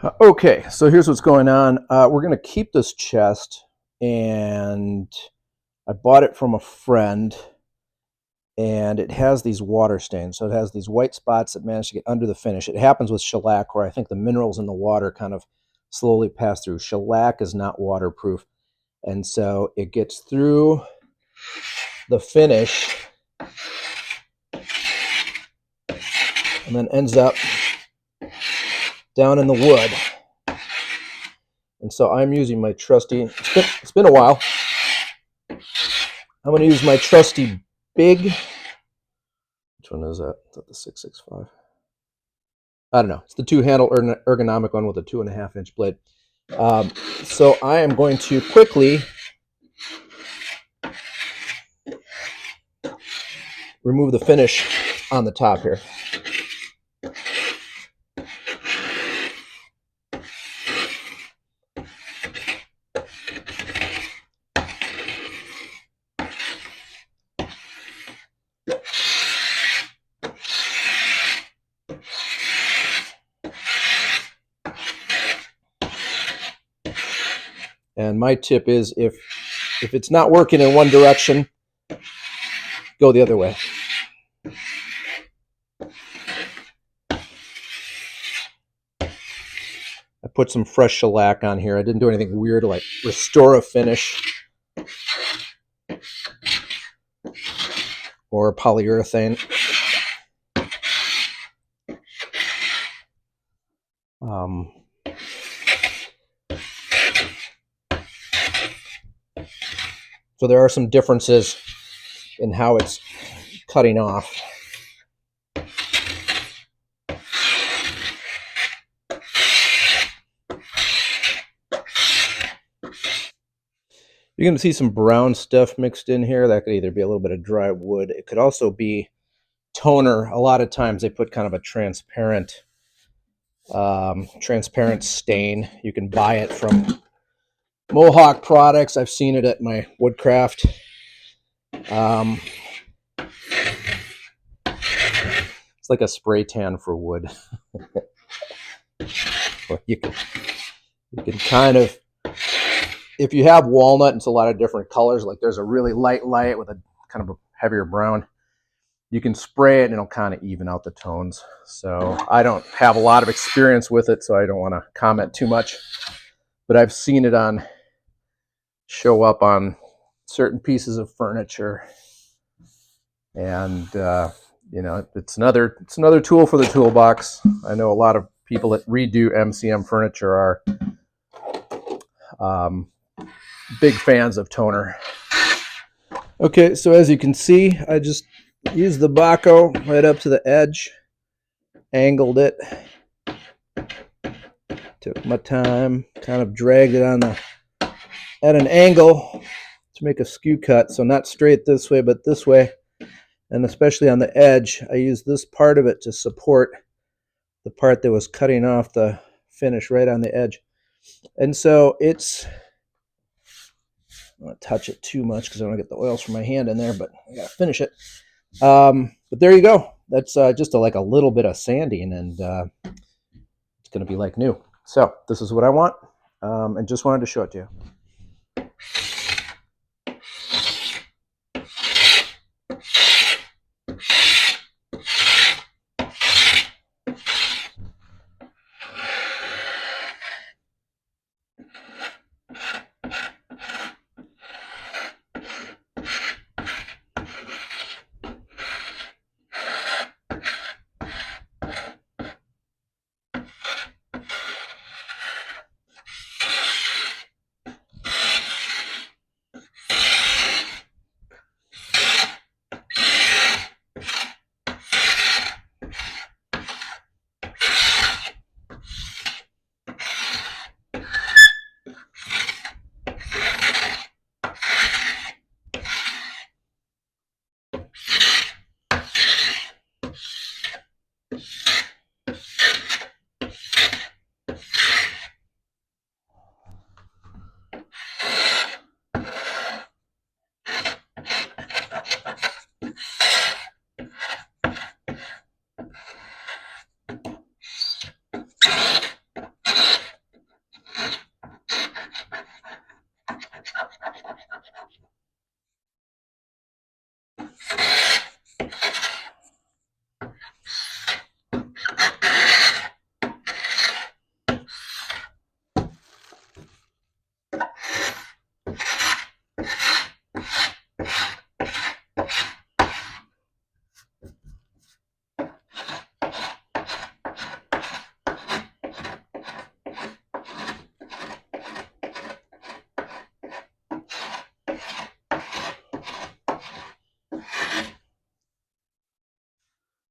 Okay, so here's what's going on. We're going to keep this chest, and I bought it from a friend, and it has these water stains. So it has these white spots that manage to get under the finish. It happens with shellac, where I think the minerals in the water kind of slowly pass through. Shellac is not waterproof, and so it gets through the finish and then ends up down in the wood. And so I'm using my trusty, it's been a while. I'm going to use my trusty big, which one is that? Is that the 665? I don't know. It's the two-handle ergonomic one with a 2.5-inch blade. So I am going to quickly remove the finish on the top here. And my tip is if it's not working in one direction, go the other way. I put some fresh shellac on here. I didn't do anything weird to like restore a finish or polyurethane. So there are some differences in how it's cutting off. You're going to see some brown stuff mixed in here. That could either be a little bit of dry wood. It could also be toner. A lot of times they put kind of a transparent stain. You can buy it from Mohawk Products. I've seen it at my Woodcraft. It's like a spray tan for wood. you can kind of, if you have walnut, it's a lot of different colors. Like there's a really light with a kind of a heavier brown. You can spray it and it'll kind of even out the tones. So I don't have a lot of experience with it, so I don't want to comment too much. But I've seen it show up on certain pieces of furniture, and it's another tool for the toolbox. I know a lot of people that redo MCM furniture are big fans of toner. Okay, so as you can see, I just used the Bahco right up to the edge, angled it, took my time, kind of dragged it at an angle to make a skew cut, so not straight this way, but this way. And especially on the edge, I used this part of it to support the part that was cutting off the finish right on the edge. And so it's, I don't want to touch it too much because I don't want to get the oils from my hand in there, but I got to finish it. But there you go. That's just like a little bit of sanding, and it's going to be like new. So this is what I want, and just wanted to show it to you.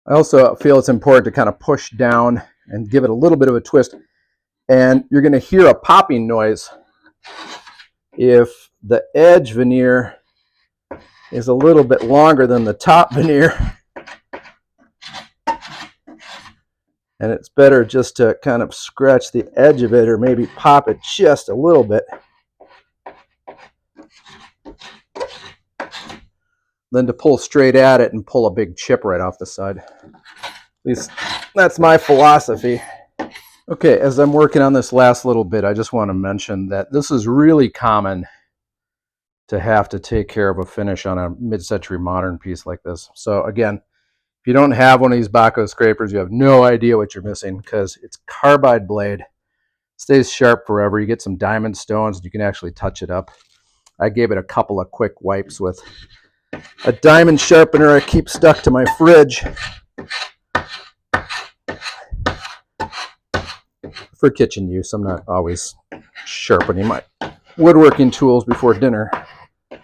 I also feel it's important to kind of push down and give it a little bit of a twist. And you're going to hear a popping noise if the edge veneer is a little bit longer than the top veneer. And it's better just to kind of scratch the edge of it or maybe pop it just a little bit than to pull straight at it and pull a big chip right off the side. At least that's my philosophy. Okay, as I'm working on this last little bit, I just want to mention that this is really common to have to take care of a finish on a mid-century modern piece like this. So again, if you don't have one of these Bahco scrapers, you have no idea what you're missing, because it's carbide blade. Stays sharp forever. You get some diamond stones, you can actually touch it up. I gave it a couple of quick wipes with a diamond sharpener I keep stuck to my fridge for kitchen use. I'm not always sharpening my woodworking tools before dinner, at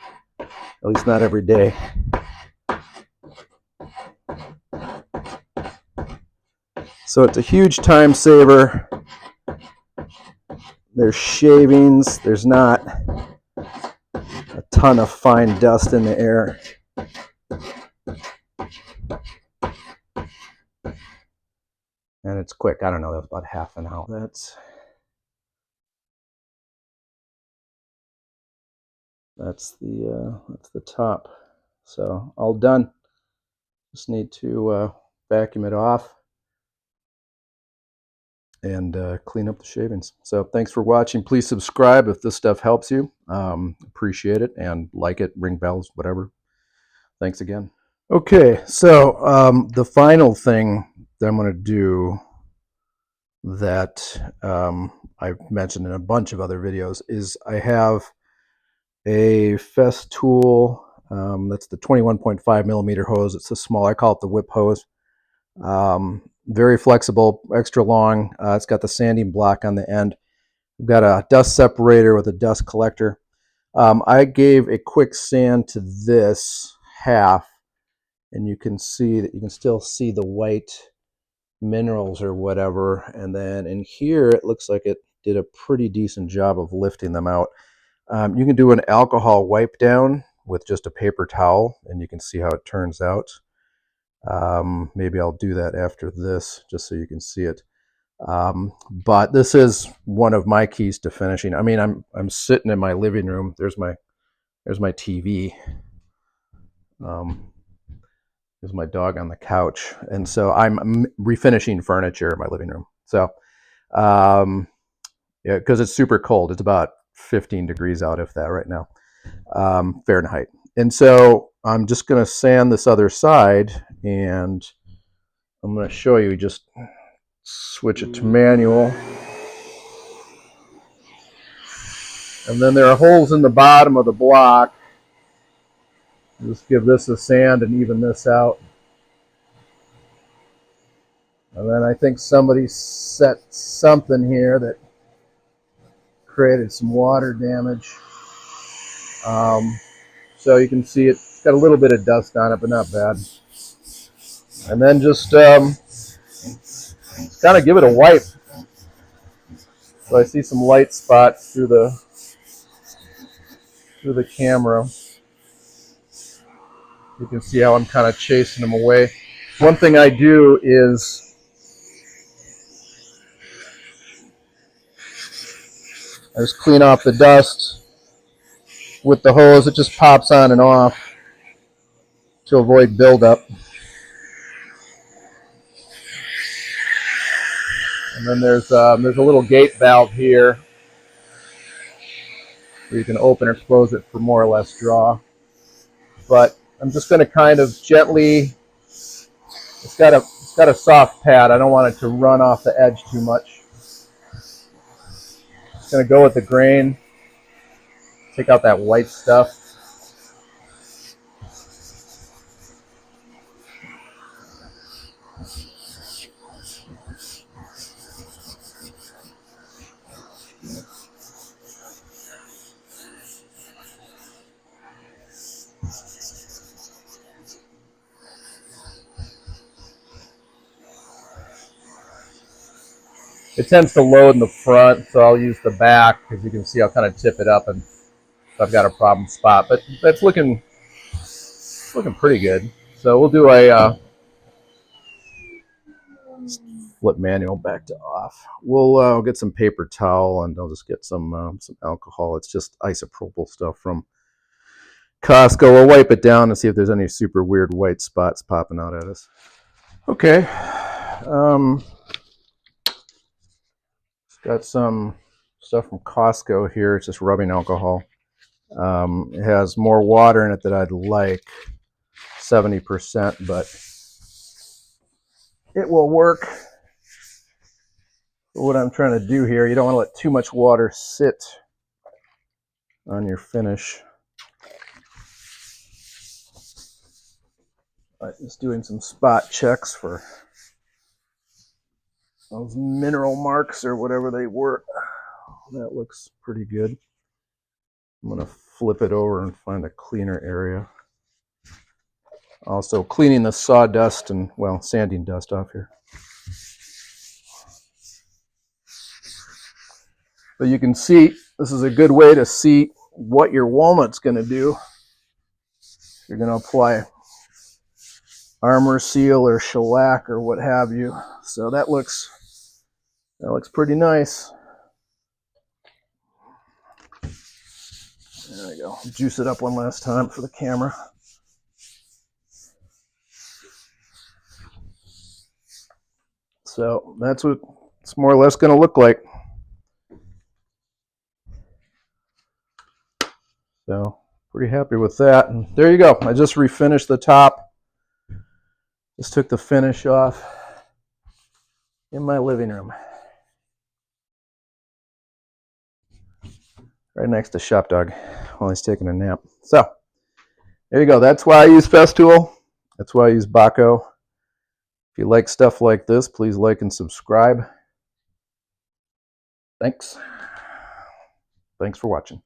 least not every day. So it's a huge time saver. There's shavings. There's not a ton of fine dust in the air. And it's quick. I don't know, that's about half an hour. That's the top. So all done. Just need to vacuum it off and clean up the shavings. So thanks for watching. Please subscribe if this stuff helps you. Appreciate it, and like it, ring bells, whatever. Thanks again. Okay, so the final thing that I'm going to do that I've mentioned in a bunch of other videos is I have a Festool, that's the 21.5 millimeter hose. It's a small, I call it the whip hose. Very flexible, extra long. It's got the sanding block on the end. We've got a dust separator with a dust collector. I gave a quick sand to this half, and you can see that you can still see the white minerals or whatever. And then in here, it looks like it did a pretty decent job of lifting them out. You can do an alcohol wipe down with just a paper towel, and you can see how it turns out. Maybe I'll do that after this, just so you can see it. But this is one of my keys to finishing. I mean, I'm sitting in my living room. There's my TV. There's my dog on the couch, and so I'm refinishing furniture in my living room. So, yeah, because it's super cold. It's about 15 degrees out, if that, right now, Fahrenheit. And so I'm just going to sand this other side, and I'm going to show you. Just switch it to manual. And then there are holes in the bottom of the block. Just give this a sand and even this out. And then I think somebody set something here that created some water damage. So you can see it's got a little bit of dust on it, but not bad. And then just kind of give it a wipe. So I see some light spots through the camera. You can see how I'm kind of chasing them away. One thing I do is I just clean off the dust with the hose. It just pops on and off to avoid buildup. And then there's a little gate valve here where you can open or close it for more or less draw. But I'm just going to kind of gently. It's got a soft pad. I don't want it to run off the edge too much. Just going to go with the grain. Take out that white stuff. It tends to load in the front, so I'll use the back because you can see I'll kind of tip it up and if I've got a problem spot. But that's looking pretty good. So we'll do a flip manual back to off. We'll get some paper towel and I'll just get some alcohol. It's just isopropyl stuff from Costco. We'll wipe it down and see if there's any super weird white spots popping out at us. Okay. Got some stuff from Costco here. It's just rubbing alcohol. It has more water in it than I'd like, 70%, but it will work for what I'm trying to do here. You don't want to let too much water sit on your finish. Just doing some spot checks for those mineral marks or whatever they were. That looks pretty good. I'm going to flip it over and find a cleaner area. Also cleaning the sawdust and, well, sanding dust off here. But you can see, this is a good way to see what your walnut's going to do. You're going to apply armor seal or shellac or what have you. So that looks pretty nice. There we go. Juice it up one last time for the camera. So that's what it's more or less going to look like. So pretty happy with that. And there you go. I just refinished the top. Just took the finish off in my living room. Right next to Shop Dog while he's taking a nap. So there you go. That's why I use Festool. That's why I use Bahco. If you like stuff like this, please like and subscribe. Thanks. Thanks for watching.